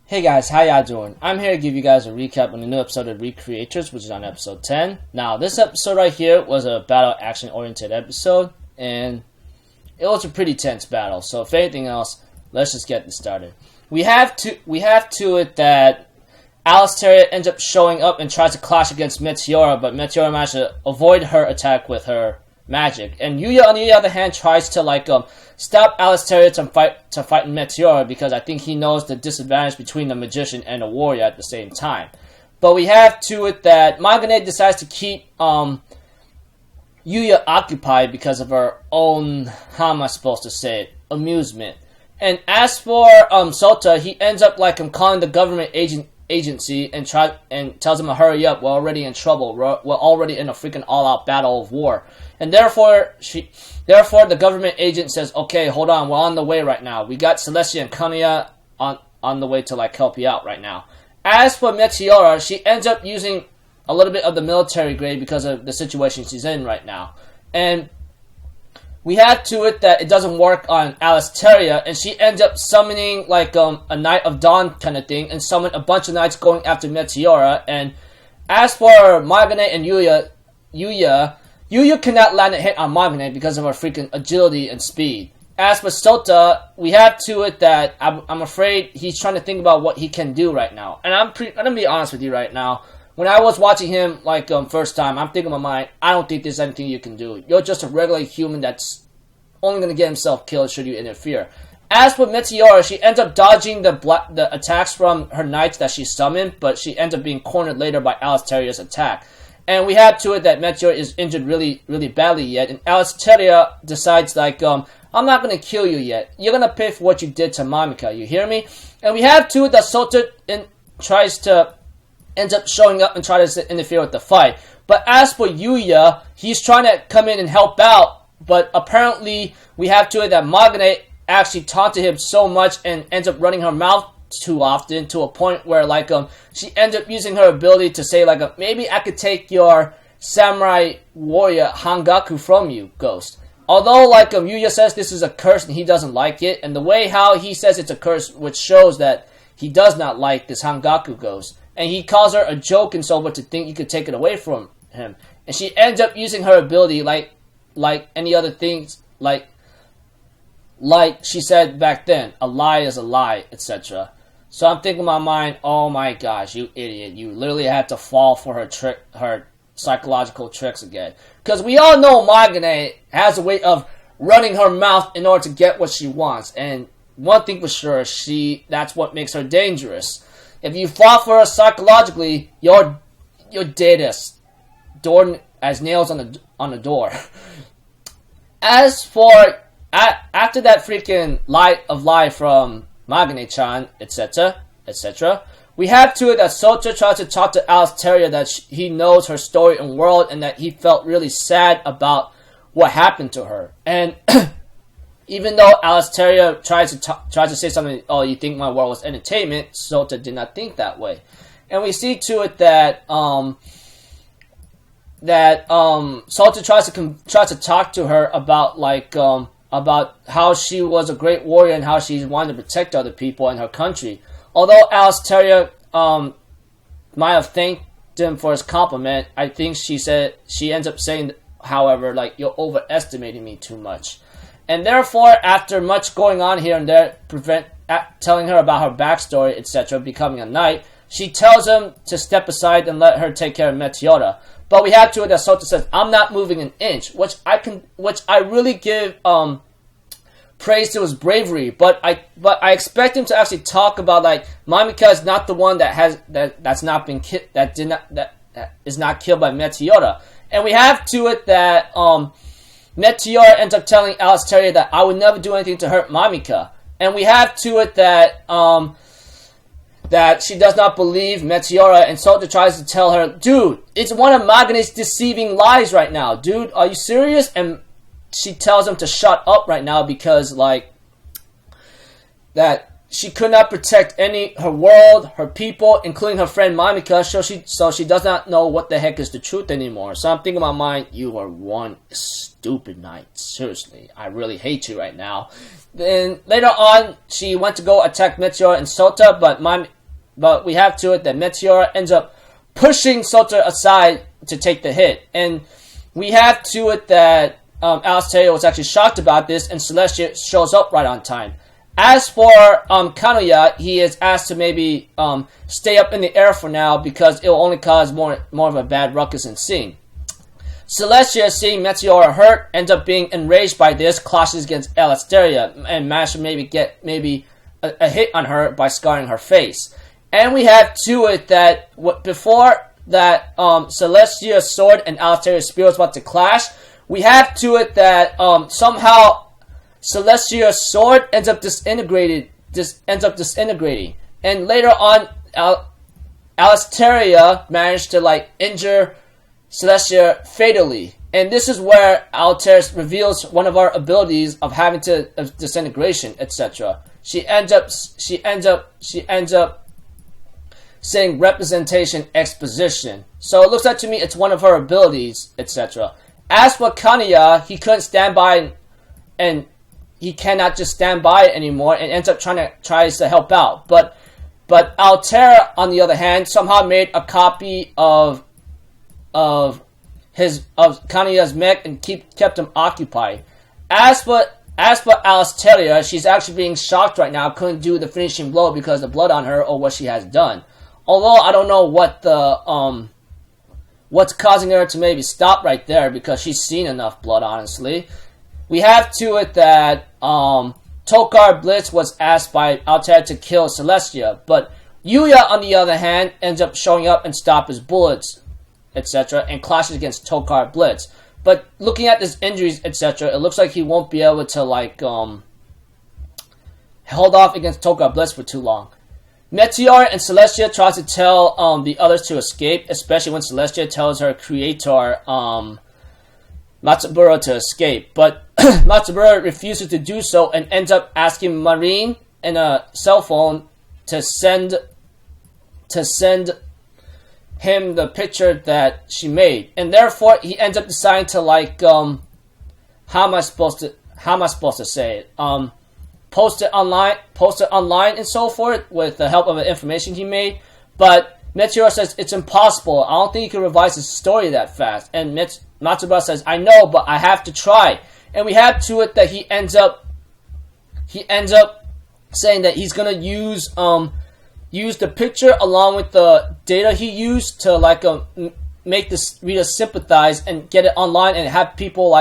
Hey guys, how y'all doing? I'm here to give you guys a recap on the new episode of Recreators, which is on episode 10. Now, this episode right here was a battle action-oriented episode, and it was a pretty tense battle. So, if anything else, let's just get this started. We have to it that Alistair ends up showing up and tries to clash against Meteora, but Meteora managed to avoid her attack with her magic. And Yuya, on the other hand, tries to stop Alistair to fight Meteora because I think he knows the disadvantage between the magician and the warrior at the same time. But we have to it that Magane decides to keep Yuya occupied because of her own, how am I supposed to say it, amusement. And as for Sota, he ends up calling the government agency and tells him to hurry up. We're already in trouble. We're already in a freaking all-out battle of war. And therefore the government agent says, okay, hold on, we're on the way right now. We got Celestia and Kanya on the way to help you out right now. As for Meteora, she ends up using a little bit of the military grade because of the situation she's in right now. And we had to it that it doesn't work on Alistair, and she ends up summoning a Night of Dawn kind of thing, and summon a bunch of knights going after Meteora. And as for Magane and Yuya cannot land a hit on Magane because of her freaking agility and speed. As for Sota, we have to it that I'm afraid he's trying to think about what he can do right now. And I'm gonna be honest with you right now. When I was watching him first time, I'm thinking in my mind, I don't think there's anything you can do. You're just a regular human that's only gonna get himself killed should you interfere. As for Meteora, she ends up dodging the attacks from her knights that she summoned, but she ends up being cornered later by Alistair's attack. And we have to it that Meteora is injured really, really badly yet, and Alistair decides I'm not gonna kill you yet. You're gonna pay for what you did to Mamika. You hear me? And we have to it that Sota ends up showing up and tries to interfere with the fight. But as for Yuya, he's trying to come in and help out, but apparently we have to it that Magane actually taunted him so much and ends up running her mouth too often to a point where she ends up using her ability to say maybe I could take your samurai warrior Hangaku from you, Ghost. Although Yuya says this is a curse and he doesn't like it, and the way how he says it's a curse, which shows that he does not like this Hangaku Ghost, and he calls her a joke and so forth to think you could take it away from him, and she ends up using her ability like any other things, like she said back then, a lie is a lie, etc. So I'm thinking in my mind, oh my gosh, you idiot, you literally had to fall for her psychological tricks again. Because we all know Magane has a way of running her mouth in order to get what she wants. And one thing for sure, that's what makes her dangerous. If you fall for her psychologically, you're dead as nails on the door. As for after that freaking lie from Magane-chan, etc., we have to it that Sota tries to talk to Alistair that he knows her story and world and that he felt really sad about what happened to her. And even though Alistair tries to say something, oh, you think my world was entertainment, Sota did not think that way. And we see to it that Sota tries to talk to her about how she was a great warrior and how she wanted to protect other people and her country. Although Alistair might have thanked him for his compliment, I think she ends up saying, however, you're overestimating me too much. And therefore, after much going on here and there, telling her about her backstory, etc., becoming a knight, she tells him to step aside and let her take care of Meteora. But we have to it that Sota says, I'm not moving an inch, which I really give praise to his bravery. But I expect him to actually talk about Mamika is not the one that is not killed by Meteora. And we have to it that Meteora ends up telling Alistair that I would never do anything to hurt Mamika. And we have to it that she does not believe Meteora, and Sota tries to tell her, dude, it's one of Magane's deceiving lies right now. Dude, are you serious? And she tells him to shut up right now because, that she could not protect her world, her people, including her friend Mamika, so she does not know what the heck is the truth anymore. So I'm thinking in my mind, you are one stupid knight. Seriously, I really hate you right now. Then later on, she went to go attack Meteora and Sota, but but we have to it that Meteora ends up pushing Soter aside to take the hit. And we have to it that Alasdair was actually shocked about this, and Celestia shows up right on time. As for Kanuya, he is asked to maybe stay up in the air for now because it will only cause more of a bad ruckus and scene. Celestia, seeing Meteora hurt, ends up being enraged by this, clashes against Alasdair, and manages to get a hit on her by scarring her face. And we have to it that before that Celestia's sword and Alasdair's spear was about to clash, we have to it that somehow Celestia's sword ends up disintegrating, and later on, Alasdair managed to injure Celestia fatally, and this is where Alasdair reveals one of our abilities of having disintegration, etc. She ends up saying representation exposition. So it looks like to me it's one of her abilities, etc. As for Kanuya, he couldn't stand by and he cannot just stand by it anymore and ends up tries to help out. But Alasdair, on the other hand, somehow made a copy of Kanuya's mech and kept him occupied. As for Alasdair, she's actually being shocked right now, couldn't do the finishing blow because of the blood on her or what she has done. Although I don't know what what's causing her to maybe stop right there because she's seen enough blood, honestly. We have to it that Tokar Blitz was asked by Alasdair to kill Celestia, but Yuya, on the other hand, ends up showing up and stop his bullets, etc., and clashes against Tokar Blitz. But looking at his injuries, etc., it looks like he won't be able to hold off against Tokar Blitz for too long. Meteora and Celestia tries to tell the others to escape, especially when Celestia tells her creator Matsuburo to escape, but Matsuburo refuses to do so and ends up asking Marine and a cell phone to send him the picture that she made, and therefore he ends up deciding to how am I supposed to say it? Post it online and so forth with the help of the information he made, but Meteora says it's impossible. I don't think he can revise his story that fast. And Matsubara says, I know, but I have to try. And we have to it that he ends up saying that he's gonna use the picture along with the data he used to make this reader sympathize and get it online and have people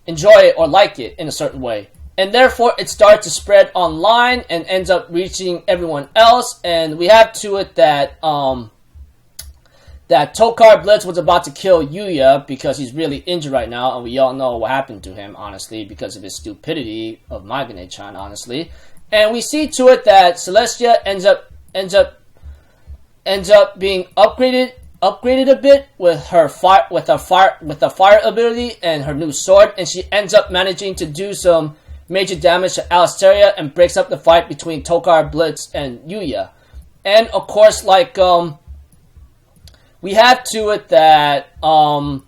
enjoy it or like it in a certain way. And therefore, it starts to spread online and ends up reaching everyone else. And we have to it that Tokar Blitz was about to kill Yuya because he's really injured right now, and we all know what happened to him, honestly, because of his stupidity of Magane-chan, honestly. And we see to it that Celestia ends up being upgraded a bit with her fire ability and her new sword, and she ends up managing to do some major damage to Alasdair and breaks up the fight between Tokar Blitz and Yuya. And of course, we have to it that Alasdair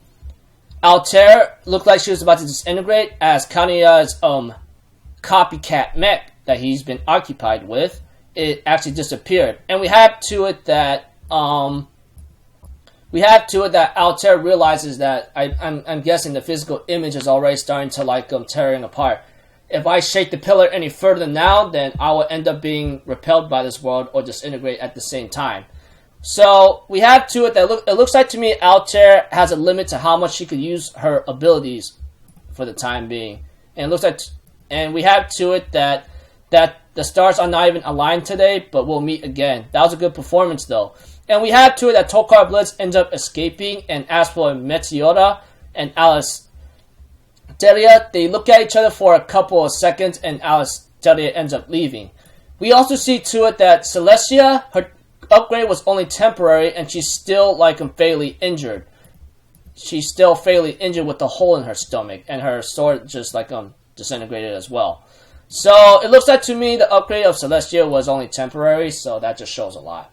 looked like she was about to disintegrate as Kanuya's copycat mech that he's been occupied with, it actually disappeared. And we have to it that Alasdair realizes that I'm guessing the physical image is already starting to tearing apart. If I shake the pillar any further now, then I will end up being repelled by this world or disintegrate at the same time. So we have to it that it looks like to me Alasdair has a limit to how much she could use her abilities for the time being. And it looks like, and we have to it that the stars are not even aligned today, but we'll meet again. That was a good performance though. And we have to it that Tokar Blitz ends up escaping, and as for Meteora and Alasdair, they look at each other for a couple of seconds, and Alasdair ends up leaving. We also see to it that Celestia, her upgrade was only temporary, and she's still fatally injured. She's still fatally injured with a hole in her stomach, and her sword just disintegrated as well. So it looks like to me the upgrade of Celestia was only temporary, so that just shows a lot.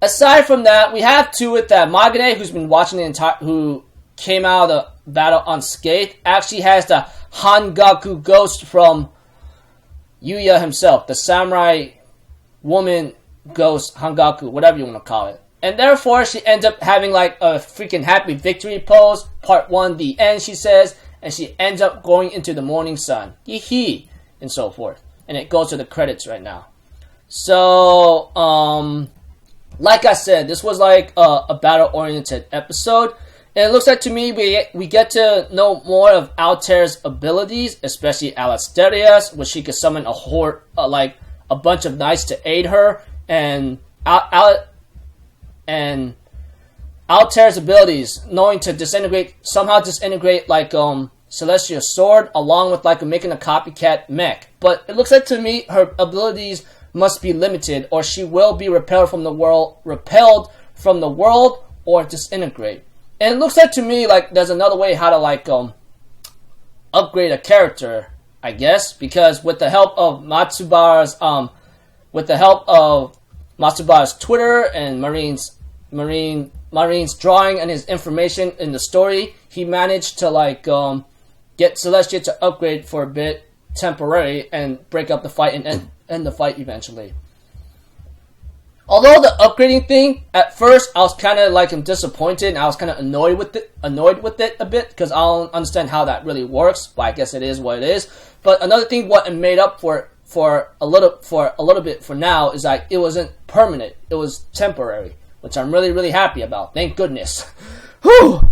Aside from that, we have to it that Magane, who's been watching who came out of the battle unscathed, actually has the Hangaku Ghost from Yuya himself, the samurai woman ghost Hangaku, whatever you want to call it. And therefore, she ends up having like a freaking happy victory pose. Part 1, the end, she says. And she ends up going into the morning sun. Hee hee. And so forth. And it goes to the credits right now. So, like I said, this was like a battle-oriented episode. And it looks like to me we get to know more of Altair's abilities, especially Alasteria's, where she could summon a horde, like a bunch of knights to aid her. And Altair's abilities, knowing to somehow disintegrate like Celestial Sword, along with like making a copycat mech. But it looks like to me her abilities must be limited, or she will be repelled from the world, or disintegrate. And it looks like to me like there's another way how to like upgrade a character, I guess, because with the help of Matsubara's Twitter and Marine's drawing and his information in the story, he managed to like get Celestia to upgrade for a bit, temporary, and break up the fight and end the fight eventually. Although the upgrading thing, at first I was kind of like disappointed, and I was kind of annoyed with it a bit, because I don't understand how that really works. But I guess it is what it is. But another thing, what it made up for a little bit for now, is like it wasn't permanent; it was temporary, which I'm really, really happy about. Thank goodness. Whew.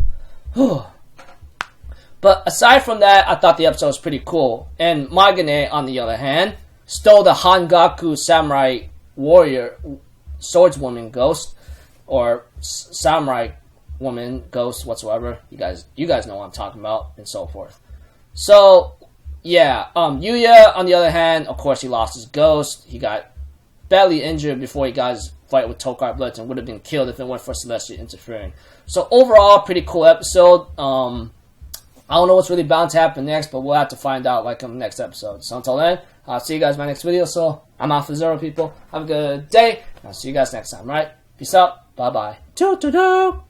But aside from that, I thought the episode was pretty cool. And Magane, on the other hand, stole the Hangaku samurai warrior swordswoman ghost, or samurai woman ghost whatsoever. You guys know what I'm talking about, and so forth. So yeah, Yuya, on the other hand, of course, he lost his ghost. He got badly injured before he got his fight with Tokar Blitz, and would have been killed if it weren't for Celestia interfering. So overall, pretty cool episode. I don't know what's really bound to happen next, but we'll have to find out like in the next episode. So until then, I'll see you guys in my next video. So I'm out for Zero, people. Have a good day. I'll see you guys next time, right? Peace out. Bye-bye. Doo-doo-doo.